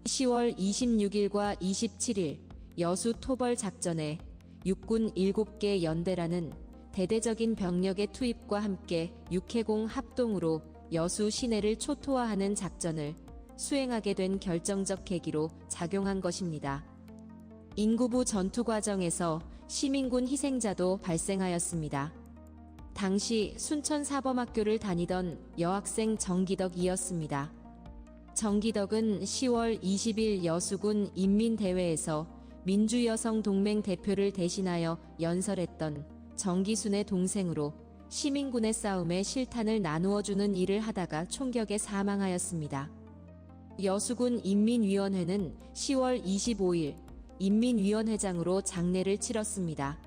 10월 26일과 27일 여수 토벌 작전에 육군 7개 연대라는 대대적인 병력의 투입과 함께 육해공 합동으로 여수 시내를 초토화하는 작전을 수행하게 된 결정적 계기로 작용한 것입니다. 인구부 전투 과정에서 시민군 희생자도 발생하였습니다. 당시 순천 사범학교를 다니던 여학생 정기덕이었습니다. 정기덕은 10월 20일 여수군 인민대회에서 민주여성동맹 대표를 대신하여 연설했던 정기순의 동생으로 시민군의 싸움에 실탄을 나누어주는 일을 하다가 총격에 사망하였습니다. 여수군 인민위원회는 10월 25일 인민위원회장으로 장례를 치렀습니다.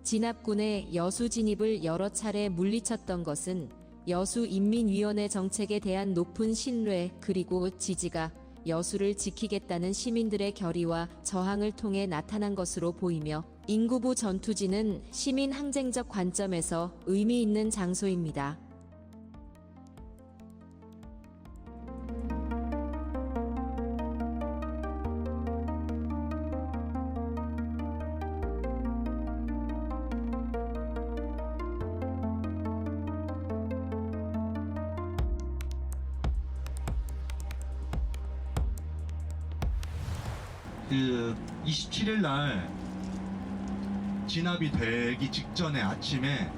진압군의 여수 진입을 여러 차례 물리쳤던 것은 여수인민위원회 정책에 대한 높은 신뢰 그리고 지지가 여수를 지키겠다는 시민들의 결의와 저항을 통해 나타난 것으로 보이며 인구부 전투지는 시민 항쟁적 관점에서 의미 있는 장소입니다. 그 27일 날 진압이 되기 직전에 아침에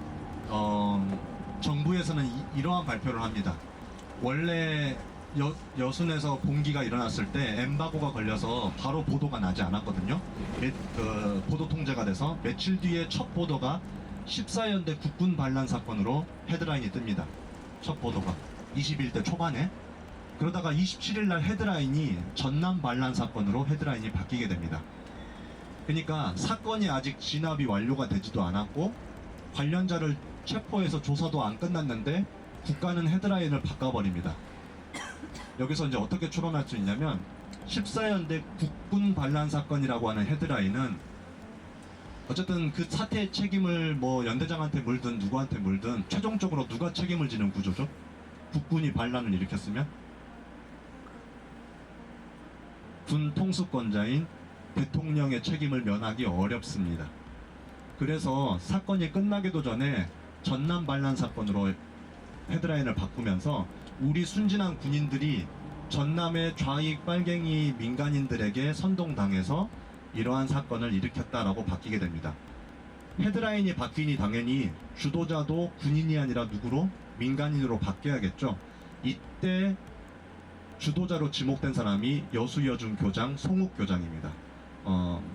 정부에서는 이러한 발표를 합니다. 원래 여순에서 봉기가 일어났을 때 엠바고가 걸려서 바로 보도가 나지 않았거든요. 보도 통제가 돼서 며칠 뒤에 첫 보도가 14연대 국군 반란 사건으로 헤드라인이 뜹니다. 첫 보도가 21대 초반에. 그러다가 27일 날 헤드라인이 전남 반란 사건으로 헤드라인이 바뀌게 됩니다. 그러니까 사건이 아직 진압이 완료가 되지도 않았고 관련자를 체포해서 조사도 안 끝났는데 국가는 헤드라인을 바꿔버립니다. 여기서 이제 어떻게 추론할 수 있냐면 14연대 국군 반란 사건이라고 하는 헤드라인은 어쨌든 그 사태의 책임을 뭐 연대장한테 물든 누구한테 물든 최종적으로 누가 책임을 지는 구조죠? 국군이 반란을 일으켰으면 군 통수권자인 대통령의 책임을 면하기 어렵습니다. 그래서 사건이 끝나기도 전에 전남 반란 사건으로 헤드라인을 바꾸면서 우리 순진한 군인들이 전남의 좌익 빨갱이 민간인들에게 선동당해서 이러한 사건을 일으켰다라고 바뀌게 됩니다. 헤드라인이 바뀌니 당연히 주도자도 군인이 아니라 누구로? 민간인으로 바뀌어야겠죠. 이때 주도자로 지목된 사람이 여수여중 교장 송욱 교장입니다.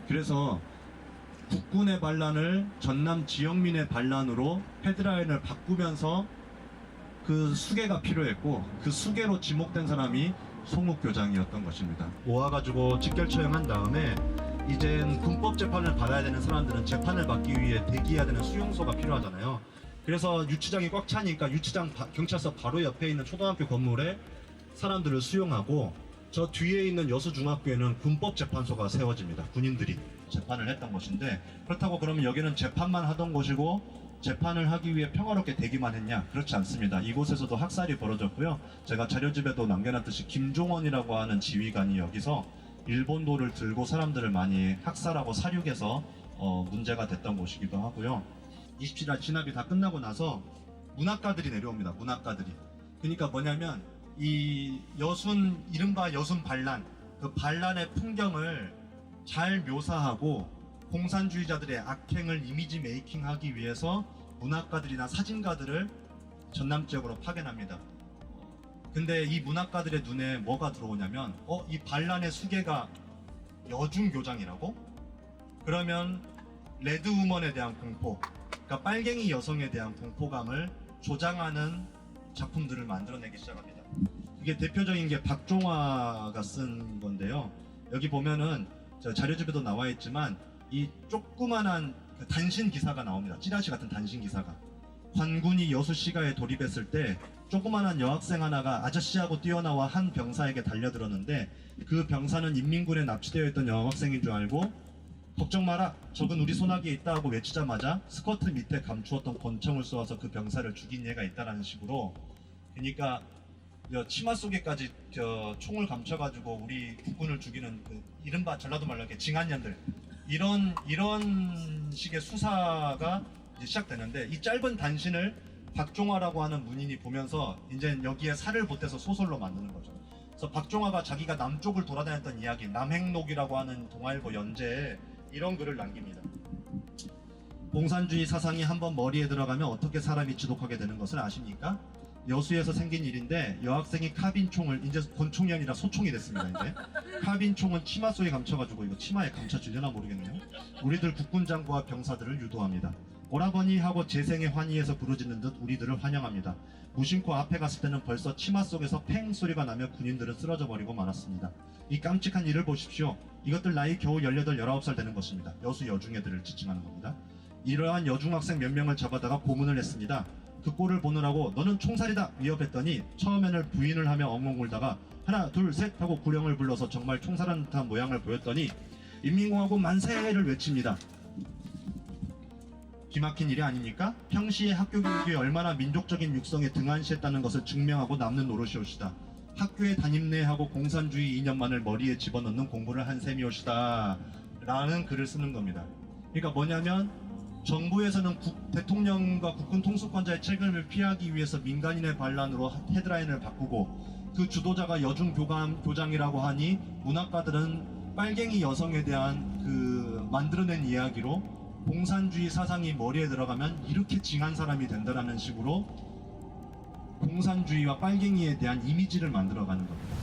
그래서 국군의 반란을 전남 지역민의 반란으로 헤드라인을 바꾸면서 그 수계가 필요했고 그 수계로 지목된 사람이 송욱 교장이었던 것입니다. 모아가지고 직결 처형한 다음에 이젠 군법 재판을 받아야 되는 사람들은 재판을 받기 위해 대기해야 되는 수용소가 필요하잖아요. 그래서 유치장이 꽉 차니까 유치장 경찰서 바로 옆에 있는 초등학교 건물에 사람들을 수용하고 저 뒤에 있는 여수중학교에는 군법재판소가 세워집니다. 군인들이 재판을 했던 것인데 그렇다고 그러면 여기는 재판만 하던 곳이고 재판을 하기 위해 평화롭게 대기만 했냐? 그렇지 않습니다. 이곳에서도 학살이 벌어졌고요. 제가 자료집에도 남겨놨듯이 김종원이라고 하는 지휘관이 여기서 일본도를 들고 사람들을 많이 학살하고 사륙해서 문제가 됐던 곳이기도 하고요. 27일 진압이 다 끝나고 나서 문학가들이 내려옵니다. 문학가들이. 그러니까 뭐냐면 이 여순 이른바 여순 반란 그 반란의 풍경을 잘 묘사하고 공산주의자들의 악행을 이미지 메이킹하기 위해서 문학가들이나 사진가들을 전남 지역으로 파견합니다. 근데 이 문학가들의 눈에 뭐가 들어오냐면 이 반란의 수괴가 여중교장이라고? 그러면 레드우먼에 대한 공포 그러니까 빨갱이 여성에 대한 공포감을 조장하는 작품들을 만들어내기 시작합니다. 이게 대표적인 게 박종화가 쓴 건데요. 여기 보면은 자료집에도 나와 있지만 이 조그만한 그 단신 기사가 나옵니다. 찌라시 같은 단신 기사가. 관군이 여수시가에 돌입했을 때 조그만한 여학생 하나가 아저씨하고 뛰어나와 한 병사에게 달려들었는데 그 병사는 인민군에 납치되어 있던 여학생인 줄 알고 걱정 마라 적은 우리 손아귀에 있다 하고 외치자마자 스커트 밑에 감추었던 권총을 쏘아서 그 병사를 죽인 예가 있다라는 식으로 그러니까 치마 속에까지 총을 감춰가지고 우리 국군을 죽이는 그 이른바 전라도 말로 이렇게 징한년들 이런 식의 수사가 이제 시작되는데 이 짧은 단신을 박종화라고 하는 문인이 보면서 이제 여기에 살을 보태서 소설로 만드는 거죠. 그래서 박종화가 자기가 남쪽을 돌아다녔던 이야기 남행록이라고 하는 동아일보 연재에 이런 글을 남깁니다. 공산주의 사상이 한번 머리에 들어가면 어떻게 사람이 지독하게 되는 것을 아십니까? 여수에서 생긴 일인데 여학생이 카빈총을 이제 권총이 아니라 소총이 됐습니다. 이제 카빈총은 치마 속에 감춰가지고 이거 치마에 감춰지려나 모르겠네요. 우리들 국군 장부와 병사들을 유도합니다. 오라버니 하고 재생의 환희에서 부르짖는 듯 우리들을 환영합니다. 무심코 앞에 갔을 때는 벌써 치마 속에서 팽 소리가 나며 군인들은 쓰러져 버리고 말았습니다. 이 깜찍한 일을 보십시오. 이것들 나이 겨우 18, 19살 되는 것입니다. 여수 여중애들을 지칭하는 겁니다. 이러한 여중학생 몇 명을 잡아다가 고문을 했습니다. 그 꼴을 보느라고 너는 총살이다 위협했더니 처음에는 부인을 하며 엉엉 울다가 하나 둘 셋 하고 구령을 불러서 정말 총살한 듯한 모양을 보였더니 인민공화국 만세를 외칩니다. 기막힌 일이 아닙니까? 평시에 학교 교육이 얼마나 민족적인 육성에 등한시했다는 것을 증명하고 남는 노릇이옵시다. 학교에 담임내 하고 공산주의 이념만을 머리에 집어넣는 공부를 한 셈이옵시다 라는 글을 쓰는 겁니다. 그러니까 뭐냐면 정부에서는 대통령과 국군 통수권자의 책임을 피하기 위해서 민간인의 반란으로 헤드라인을 바꾸고 그 주도자가 여중 교장이라고 하니 문학가들은 빨갱이 여성에 대한 그 만들어낸 이야기로 공산주의 사상이 머리에 들어가면 이렇게 징한 사람이 된다라는 식으로 공산주의와 빨갱이에 대한 이미지를 만들어가는 겁니다.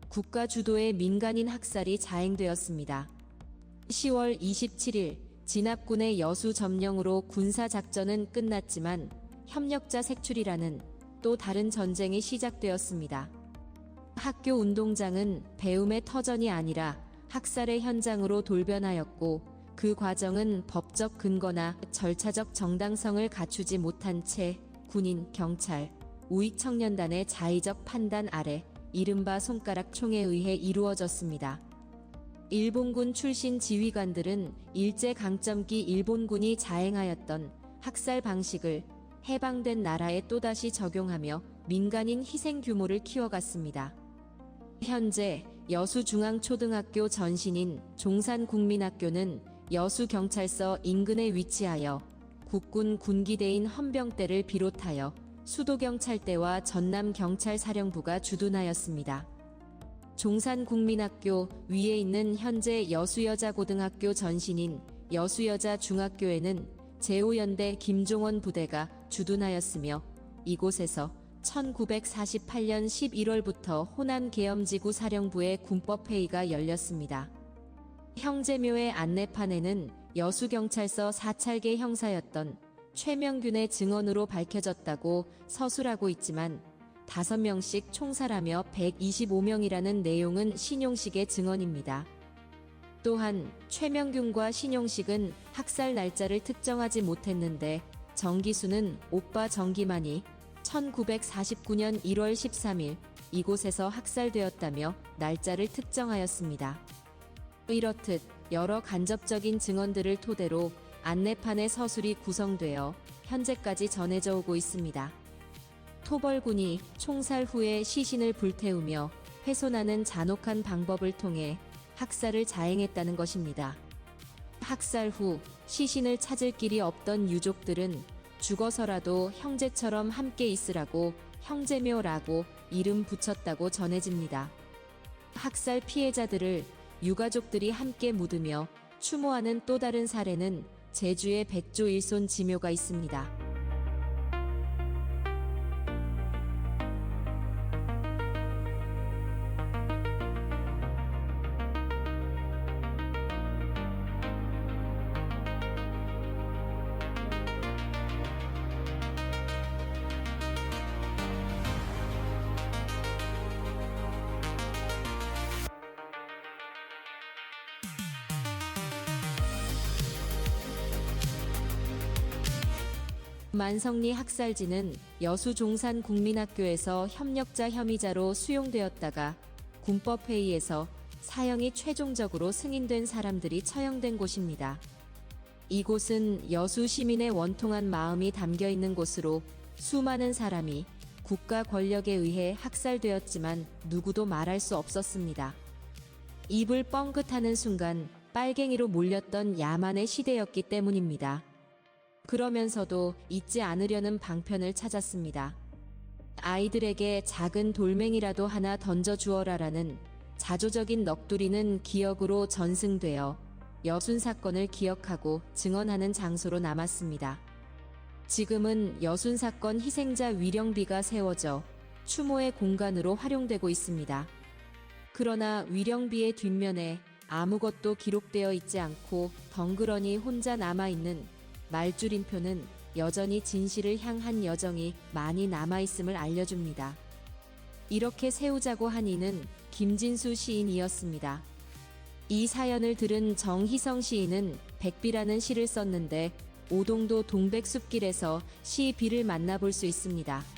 국가 주도의 민간인 학살이 자행되었습니다. 10월 27일 진압군의 여수 점령으로 군사작전은 끝났지만 협력자 색출이라는 또 다른 전쟁이 시작되었습니다. 학교 운동장은 배움의 터전이 아니라 학살의 현장으로 돌변하였고 그 과정은 법적 근거나 절차적 정당성을 갖추지 못한 채 군인, 경찰, 우익청년단의 자의적 판단 아래 이른바 손가락 총에 의해 이루어졌습니다. 일본군 출신 지휘관들은 일제강점기 일본군이 자행하였던 학살 방식을 해방된 나라에 또다시 적용하며 민간인 희생 규모를 키워갔습니다. 현재 여수중앙초등학교 전신인 종산국민학교는 여수경찰서 인근에 위치하여 국군 군기대인 헌병대를 비롯하여 수도경찰대와 전남경찰사령부가 주둔하였습니다. 종산국민학교 위에 있는 현재 여수여자고등학교 전신인 여수여자중학교에는 제5연대 김종원 부대가 주둔하였으며 이곳에서 1948년 11월부터 호남계엄지구 사령부의 군법회의가 열렸습니다. 형제묘의 안내판에는 여수경찰서 사찰계 형사였던 최명균의 증언으로 밝혀졌다고 서술하고 있지만 5명씩 총살하며 125명이라는 내용은 신용식의 증언입니다. 또한 최명균과 신용식은 학살 날짜를 특정하지 못했는데 정기수는 오빠 정기만이 1949년 1월 13일 이곳에서 학살되었다며 날짜를 특정하였습니다. 이렇듯 여러 간접적인 증언들을 토대로 안내판의 서술이 구성되어 현재까지 전해져 오고 있습니다. 토벌군이 총살 후에 시신을 불태우며 훼손하는 잔혹한 방법을 통해 학살을 자행했다는 것입니다. 학살 후 시신을 찾을 길이 없던 유족들은 죽어서라도 형제처럼 함께 있으라고 형제묘라고 이름 붙였다고 전해집니다. 학살 피해자들을 유가족들이 함께 묻으며 추모하는 또 다른 사례는 제주의 백조일손 지묘가 있습니다. 만성리 학살지는 여수종산국민학교에서 협력자 혐의자로 수용되었다가 군법회의에서 사형이 최종적으로 승인된 사람들이 처형된 곳입니다. 이곳은 여수 시민의 원통한 마음이 담겨있는 곳으로 수많은 사람이 국가 권력에 의해 학살되었지만 누구도 말할 수 없었습니다. 입을 뻥긋하는 순간 빨갱이로 몰렸던 야만의 시대였기 때문입니다. 그러면서도 잊지 않으려는 방편을 찾았습니다. 아이들에게 작은 돌멩이라도 하나 던져주어라라는 자조적인 넋두리는 기억으로 전승되어 여순 사건을 기억하고 증언하는 장소로 남았습니다. 지금은 여순 사건 희생자 위령비가 세워져 추모의 공간으로 활용되고 있습니다. 그러나 위령비의 뒷면에 아무것도 기록되어 있지 않고 덩그러니 혼자 남아있는 말줄임표는 여전히 진실을 향한 여정이 많이 남아있음을 알려줍니다. 이렇게 세우자고 한 이는 김진수 시인이었습니다. 이 사연을 들은 정희성 시인은 백비라는 시를 썼는데 오동도 동백숲길에서 시비를 만나볼 수 있습니다.